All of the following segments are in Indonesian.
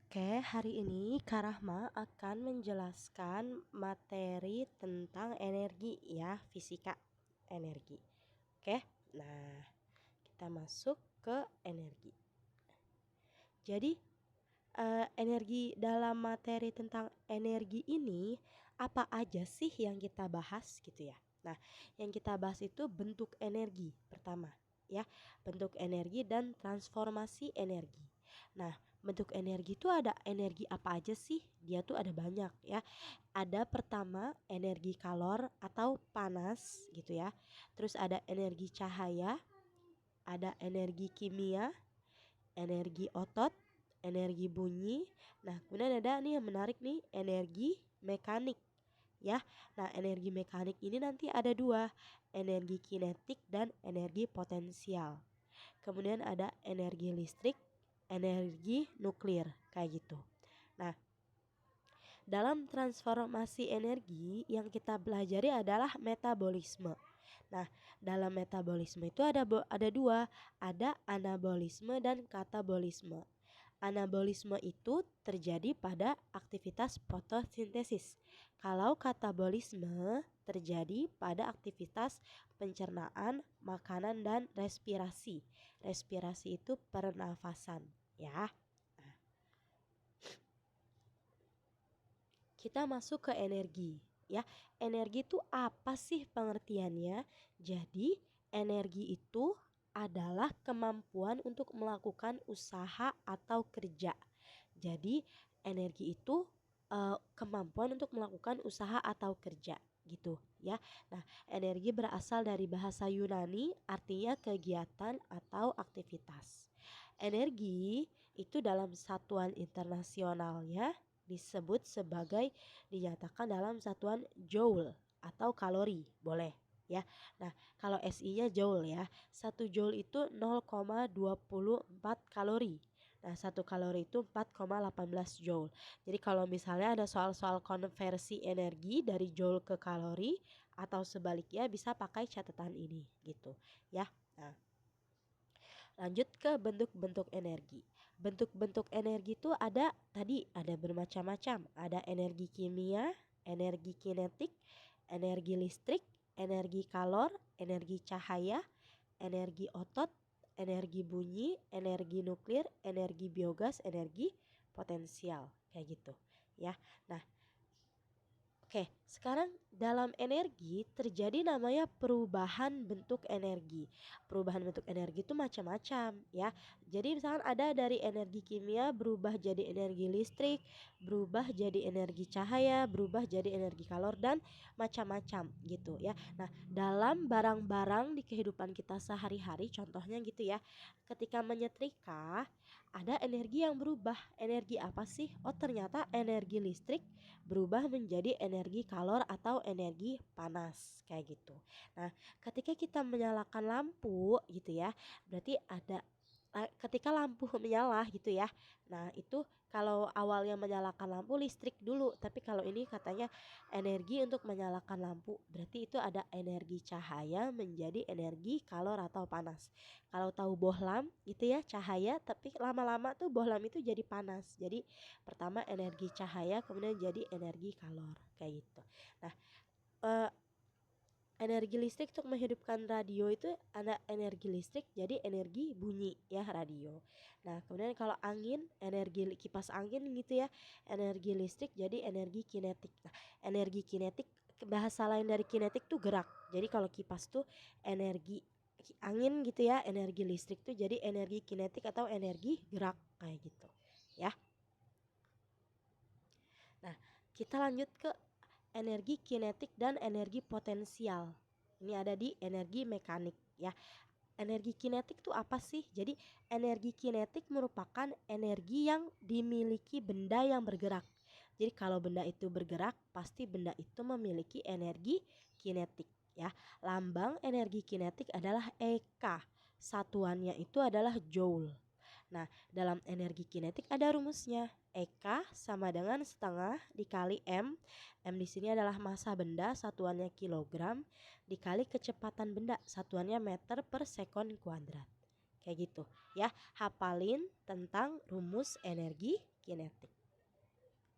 Oke, hari ini Kak Rahma akan menjelaskan materi tentang energi ya, fisika energi. Oke, nah kita masuk ke energi. Jadi, energi dalam materi tentang energi ini apa aja sih yang kita bahas gitu ya. Nah, yang kita bahas itu bentuk energi pertama ya, bentuk energi dan transformasi energi. Nah, bentuk energi itu ada energi apa aja sih? Dia tuh ada banyak ya. Ada pertama energi kalor atau panas gitu ya. Terus ada energi cahaya, ada energi kimia, energi otot, energi bunyi. Nah, kemudian ada nih yang menarik nih, energi mekanik ya. Nah, energi mekanik ini nanti ada dua, energi kinetik dan energi potensial. Kemudian ada energi listrik, energi nuklir kayak gitu. Nah, dalam transformasi energi yang kita pelajari adalah metabolisme. Nah, dalam metabolisme itu ada dua, ada anabolisme dan katabolisme. Anabolisme itu terjadi pada aktivitas fotosintesis. Kalau katabolisme terjadi pada aktivitas pencernaan, makanan dan respirasi. Respirasi itu pernafasan, ya. Kita masuk ke energi, ya. Energi itu apa sih pengertiannya? Jadi, energi itu adalah kemampuan untuk melakukan usaha atau kerja. Jadi, energi itu kemampuan untuk melakukan usaha atau kerja gitu ya. Nah, energi berasal dari bahasa Yunani artinya kegiatan atau aktivitas. Energi itu dalam satuan internasionalnya disebut sebagai, dinyatakan dalam satuan joule atau kalori, boleh ya. Nah, kalau SI-nya joule ya. 1 joule itu 0,24 kalori. Nah, 1 kalori itu 4,18 joule. Jadi kalau misalnya ada soal-soal konversi energi dari joule ke kalori atau sebaliknya bisa pakai catatan ini gitu ya. Nah, lanjut ke bentuk-bentuk energi. Bentuk-bentuk energi itu ada bermacam-macam. Ada energi kimia, energi kinetik, energi listrik, energi kalor, energi cahaya, energi otot, energi bunyi, energi nuklir, energi biogas, energi potensial kayak gitu ya. Nah, oke, sekarang dalam energi terjadi namanya perubahan bentuk energi. Perubahan bentuk energi itu macam-macam ya. Jadi misalkan ada dari energi kimia berubah jadi energi listrik, berubah jadi energi cahaya, berubah jadi energi kalor dan macam-macam gitu ya. Nah, dalam barang-barang di kehidupan kita sehari-hari contohnya gitu ya. Ketika menyetrika ada energi yang berubah. Energi apa sih? Oh, ternyata energi listrik berubah menjadi energi kalor atau energi panas kayak gitu. Nah, ketika kita menyalakan lampu gitu ya, berarti ada ketika lampu menyala gitu ya. Nah, itu kalau awalnya menyalakan lampu listrik dulu, tapi kalau ini katanya energi untuk menyalakan lampu, berarti itu ada energi cahaya menjadi energi kalor atau panas. Kalau tahu bohlam gitu ya, cahaya tapi lama-lama tuh bohlam itu jadi panas. Jadi pertama energi cahaya kemudian jadi energi kalor kayak gitu. Nah, eh, energi listrik untuk menghidupkan radio itu ada energi listrik jadi energi bunyi ya radio. Nah, kemudian kalau angin, energi kipas angin gitu ya, energi listrik jadi energi kinetik. Nah, energi kinetik bahasa lain dari kinetik tuh gerak. Jadi kalau kipas tuh energi angin gitu ya, energi listrik tuh jadi energi kinetik atau energi gerak kayak gitu ya. Nah, kita lanjut ke energi kinetik dan energi potensial. Ini ada di energi mekanik ya. Energi kinetik itu apa sih? Jadi energi kinetik merupakan energi yang dimiliki benda yang bergerak. Jadi kalau benda itu bergerak, pasti benda itu memiliki energi kinetik ya. Lambang energi kinetik adalah EK. Satuannya itu adalah joule. Nah, dalam energi kinetik ada rumusnya. EK sama dengan setengah dikali M. M di sini adalah massa benda, satuannya kilogram, dikali kecepatan benda, satuannya meter per sekon kuadrat. Kayak gitu ya. Hafalin tentang rumus energi kinetik.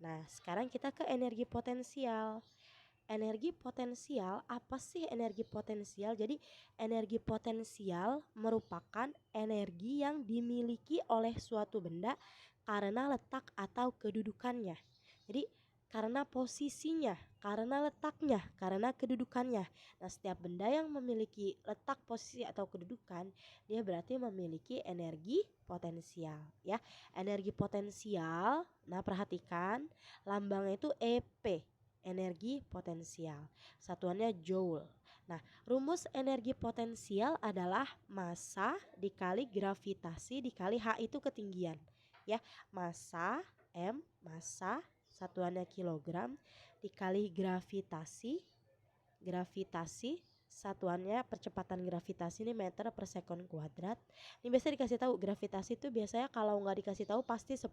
Nah, sekarang kita ke energi potensial. Energi potensial, apa sih energi potensial? Jadi, energi potensial merupakan energi yang dimiliki oleh suatu benda karena letak atau kedudukannya. Jadi, karena posisinya, karena letaknya, karena kedudukannya. Nah, setiap benda yang memiliki letak, posisi atau kedudukan, dia berarti memiliki energi potensial, ya. Energi potensial, nah perhatikan lambangnya itu EP, energi potensial. Satuannya joule. Nah, rumus energi potensial adalah massa dikali gravitasi dikali H itu ketinggian. Ya, massa M, massa satuannya kilogram dikali gravitasi, satuannya percepatan gravitasi ini meter per sekon kuadrat. Ini biasa dikasih tahu gravitasi itu biasanya kalau nggak dikasih tahu pasti 10.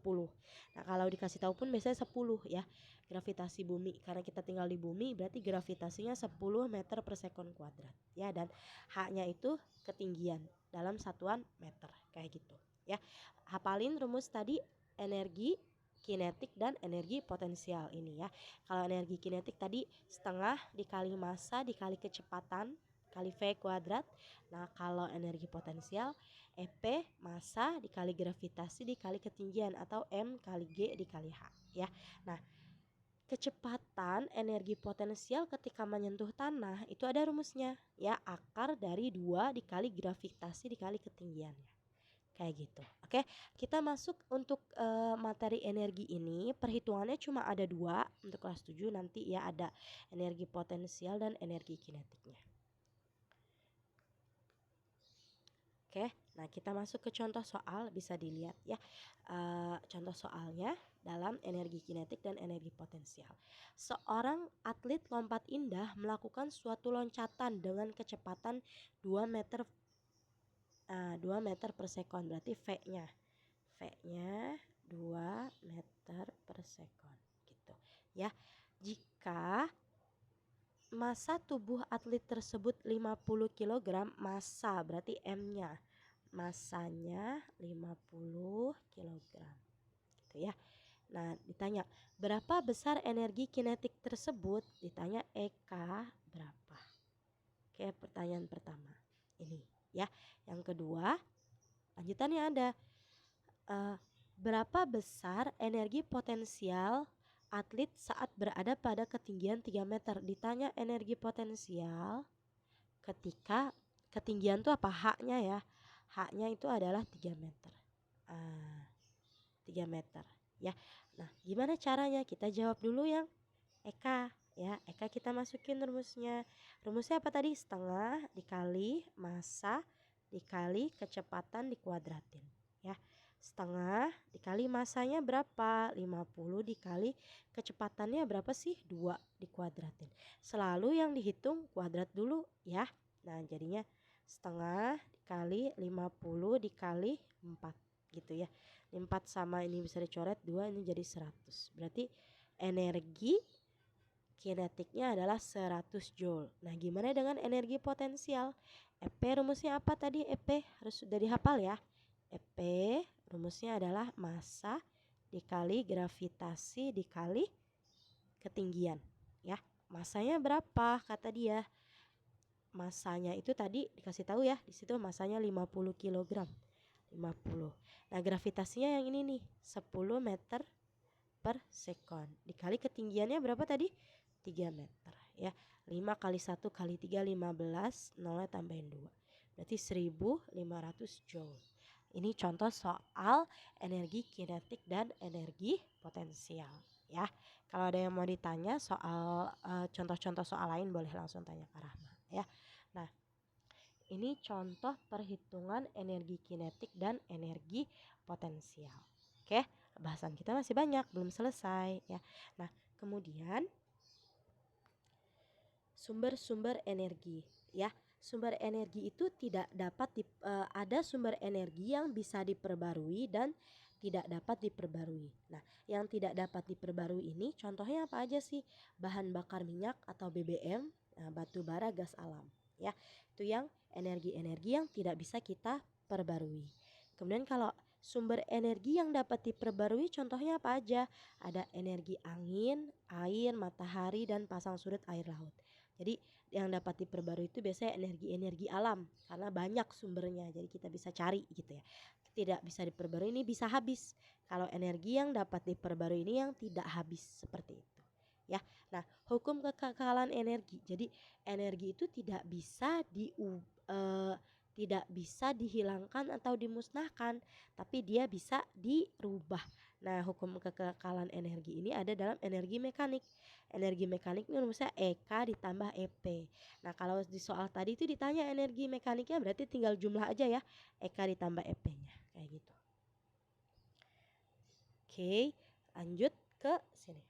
Nah, kalau dikasih tahu pun biasanya 10 ya. Gravitasi bumi, karena kita tinggal di bumi berarti gravitasinya 10 meter per sekon kuadrat ya, dan H-nya itu ketinggian dalam satuan meter kayak gitu ya. Hafalin rumus tadi energi kinetik dan energi potensial ini ya. Kalau energi kinetik tadi setengah dikali massa dikali kecepatan kali V kuadrat. Nah, kalau energi potensial EP massa dikali gravitasi dikali ketinggian atau M kali G dikali H ya. Nah, kecepatan energi potensial ketika menyentuh tanah itu ada rumusnya ya, akar dari 2 dikali gravitasi dikali ketinggiannya. Kayak gitu. Oke, kita masuk untuk materi energi ini. Perhitungannya cuma ada 2 untuk kelas 7 nanti ya, ada energi potensial dan energi kinetiknya. Oke, nah kita masuk ke contoh soal, bisa dilihat ya. Contoh soalnya dalam energi kinetik dan energi potensial. Seorang atlet lompat indah melakukan suatu loncatan dengan kecepatan 2 meter 2 meter per sekon, berarti V-nya 2 meter per sekon gitu ya. Jika massa tubuh atlet tersebut 50 kg, massa berarti M-nya, massanya 50 kg gitu ya. Nah, ditanya berapa besar energi kinetik tersebut, ditanya EK berapa. Oke, pertanyaan pertama ini ya. Yang kedua, lanjutannya ada berapa besar energi potensial atlet saat berada pada ketinggian 3 meter. Ditanya energi potensial ketika ketinggian itu apa? H-nya ya. H-nya itu adalah 3 meter. 3 meter ya. Nah, gimana caranya? Kita jawab dulu yang Eka ya. Eka kita masukin rumusnya. Rumusnya apa tadi? Setengah dikali massa dikali kecepatan dikuadratin ya. Setengah dikali massanya berapa? 50 dikali kecepatannya berapa sih? 2 dikuadratin. Selalu yang dihitung kuadrat dulu ya. Nah, jadinya setengah dikali 50 dikali 4 gitu ya. 4 sama ini bisa dicoret 2, ini jadi 100. Berarti energi kinetiknya adalah 100 joule. Nah, gimana dengan energi potensial? EP rumusnya apa tadi? EP harus sudah dihafal ya. EP rumusnya adalah massa dikali gravitasi dikali ketinggian ya. Massanya berapa kata dia? Massanya itu tadi dikasih tahu ya, di situ massanya 50 kg. 50. Nah, gravitasinya yang ini nih, 10 meter per sekon. Dikali ketinggiannya berapa tadi? 3 meter ya. 5 kali 1 kali 3 15, nolnya tambahin 2. Berarti 1500 joule. Ini contoh soal energi kinetik dan energi potensial ya. Kalau ada yang mau ditanya soal contoh-contoh soal lain boleh langsung tanya ke Rahma ya. Nah, ini contoh perhitungan energi kinetik dan energi potensial. Oke, bahasan kita masih banyak, belum selesai ya. Nah, kemudian sumber-sumber energi ya. Sumber energi itu tidak dapat ada sumber energi yang bisa diperbarui dan tidak dapat diperbarui. Nah, yang tidak dapat diperbarui ini contohnya apa aja sih? Bahan bakar minyak atau BBM, batu bara, gas alam ya. Itu yang energi-energi yang tidak bisa kita perbarui. Kemudian kalau sumber energi yang dapat diperbarui contohnya apa aja? Ada energi angin, air, matahari, dan pasang surut air laut. Jadi yang dapat diperbarui itu biasanya energi-energi alam karena banyak sumbernya. Jadi kita bisa cari gitu ya. Tidak bisa diperbarui ini bisa habis. Kalau energi yang dapat diperbarui ini yang tidak habis seperti itu. Ya. Nah, hukum kekekalan energi. Jadi energi itu tidak bisa dihilangkan atau dimusnahkan, tapi dia bisa dirubah. Nah, hukum kekekalan energi ini ada dalam energi mekanik. Energi mekanik ini rumusnya EK ditambah EP. Nah, kalau di soal tadi itu ditanya energi mekaniknya berarti tinggal jumlah aja ya. EK ditambah EP-nya. Kayak gitu. Oke, lanjut ke sini.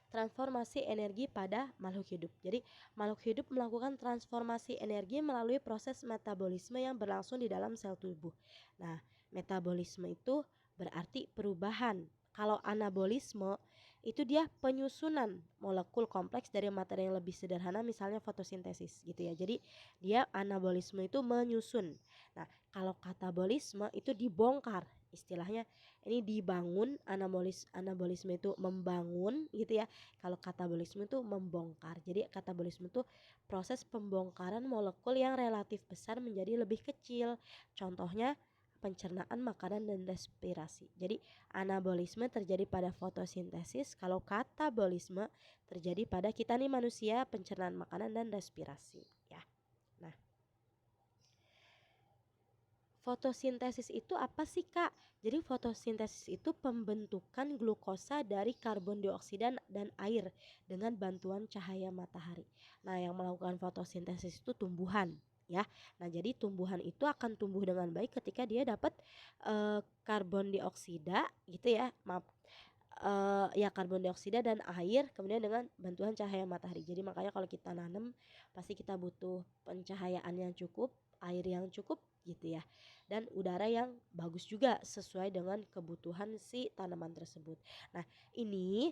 Transformasi energi pada makhluk hidup. Jadi, makhluk hidup melakukan transformasi energi melalui proses metabolisme yang berlangsung di dalam sel tubuh. Nah, metabolisme itu berarti perubahan. Kalau anabolisme itu dia penyusunan molekul kompleks dari materi yang lebih sederhana, misalnya fotosintesis gitu ya. Jadi, dia anabolisme itu menyusun. Nah, kalau katabolisme itu dibongkar. Istilahnya ini dibangun, anabolisme itu membangun gitu ya. Kalau katabolisme itu membongkar. Jadi katabolisme itu proses pembongkaran molekul yang relatif besar menjadi lebih kecil. Contohnya pencernaan makanan dan respirasi. Jadi anabolisme terjadi pada fotosintesis, kalau katabolisme terjadi pada kita nih manusia, pencernaan makanan dan respirasi ya. Nah, fotosintesis itu apa sih Kak? Jadi fotosintesis itu pembentukan glukosa dari karbon dioksida dan air dengan bantuan cahaya matahari. Nah, yang melakukan fotosintesis itu tumbuhan ya. Nah, jadi tumbuhan itu akan tumbuh dengan baik ketika dia dapat karbon dioksida gitu ya. Maaf, ya karbon dioksida dan air kemudian dengan bantuan cahaya matahari. Jadi makanya kalau kita nanam pasti kita butuh pencahayaan yang cukup, air yang cukup gitu ya, dan udara yang bagus juga sesuai dengan kebutuhan si tanaman tersebut. Nah, ini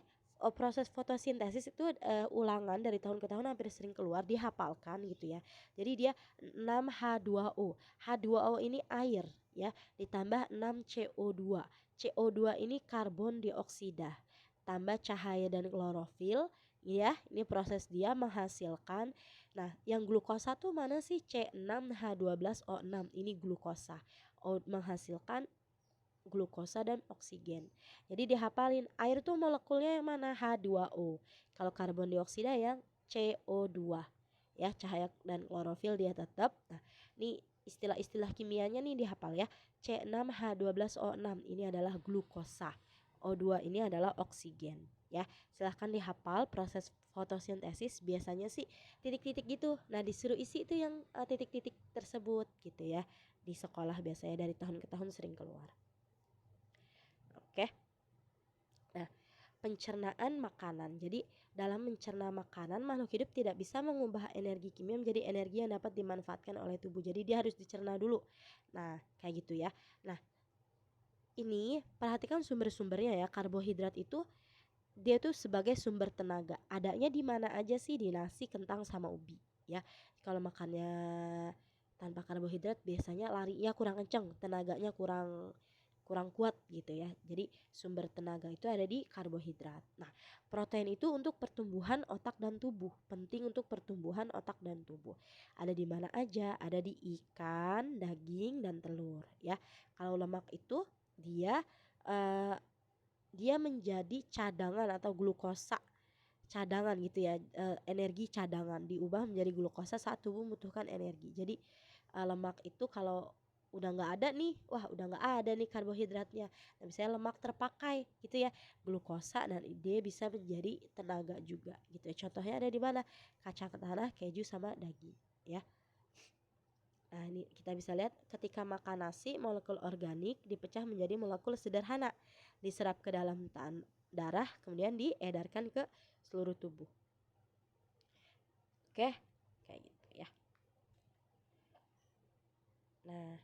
proses fotosintesis itu ulangan dari tahun ke tahun hampir sering keluar, dihafalkan gitu ya. Jadi dia 6H2O. H2O ini air ya, ditambah 6CO2. CO2 ini karbon dioksida, tambah cahaya dan klorofil ya, ini proses dia menghasilkan. Nah, yang glukosa tuh mana sih? C6H12O6 ini glukosa. Menghasilkan glukosa dan oksigen. Jadi dihafalin, air tuh molekulnya yang mana? H2O. Kalau karbon dioksida yang CO2. Ya, cahaya dan klorofil dia tetap. Nah, ini istilah-istilah kimianya nih dihafal ya. C6H12O6 ini adalah glukosa. O2 ini adalah oksigen ya. Silahkan dihafal proses fotosintesis, biasanya sih titik-titik gitu. Nah, disuruh isi itu yang titik-titik tersebut gitu ya. Di sekolah biasanya dari tahun ke tahun sering keluar. Oke. Nah, pencernaan makanan. Jadi dalam mencerna makanan, makhluk hidup tidak bisa mengubah energi kimia menjadi energi yang dapat dimanfaatkan oleh tubuh. Jadi dia harus dicerna dulu. Nah, kayak gitu ya. Nah, ini perhatikan sumber-sumbernya ya. Karbohidrat itu dia tuh sebagai sumber tenaga. Adanya di mana aja sih? Di nasi, kentang, sama ubi ya. Kalau makannya tanpa karbohidrat biasanya larinya kurang kenceng, tenaganya kurang kurang kuat gitu ya. Jadi sumber tenaga itu ada di karbohidrat. Nah, protein itu untuk pertumbuhan otak dan tubuh, penting untuk pertumbuhan otak dan tubuh. Ada di mana aja? Ada di ikan, daging, dan telur ya. Kalau lemak itu dia eh, dia menjadi cadangan atau glukosa cadangan gitu ya, energi cadangan diubah menjadi glukosa saat tubuh membutuhkan energi. Jadi lemak itu kalau udah nggak ada nih, wah udah nggak ada nih karbohidratnya. Nah, misalnya lemak terpakai gitu ya, glukosa, dan dia bisa menjadi tenaga juga gitu ya. Contohnya ada di mana? Kacang tanah, keju, sama daging ya. Nah, ini kita bisa lihat ketika makan nasi, molekul organik dipecah menjadi molekul sederhana, diserap ke dalam darah, kemudian diedarkan ke seluruh tubuh. Oke, kayak gitu ya. Nah,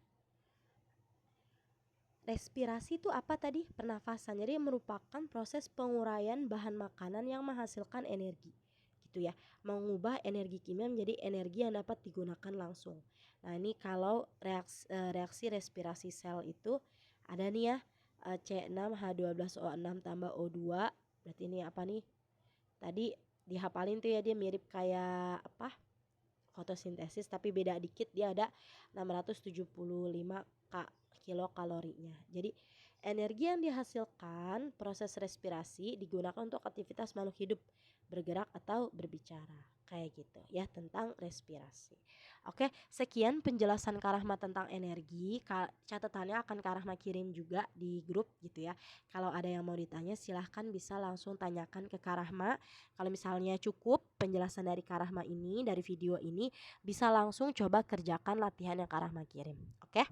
respirasi itu apa tadi? Pernafasan. Jadi merupakan proses penguraian bahan makanan yang menghasilkan energi. gitu ya, mengubah energi kimia menjadi energi yang dapat digunakan langsung. Nah, ini kalau reaksi respirasi sel itu ada nih ya, C6H12O6 tambah O2, berarti ini apa nih? Tadi dihafalin tuh ya, dia mirip kayak apa? Fotosintesis tapi beda dikit, dia ada 675 kilokalorinya. Jadi energi yang dihasilkan proses respirasi digunakan untuk aktivitas makhluk hidup bergerak atau berbicara. Kayak gitu ya tentang respirasi. Oke, sekian penjelasan Kak Rahma tentang energi. Catatannya akan Kak Rahma kirim juga di grup gitu ya. Kalau ada yang mau ditanya silahkan bisa langsung tanyakan ke Kak Rahma. Kalau misalnya cukup penjelasan dari Kak Rahma ini, dari video ini, bisa langsung coba kerjakan latihan yang Kak Rahma kirim. Oke?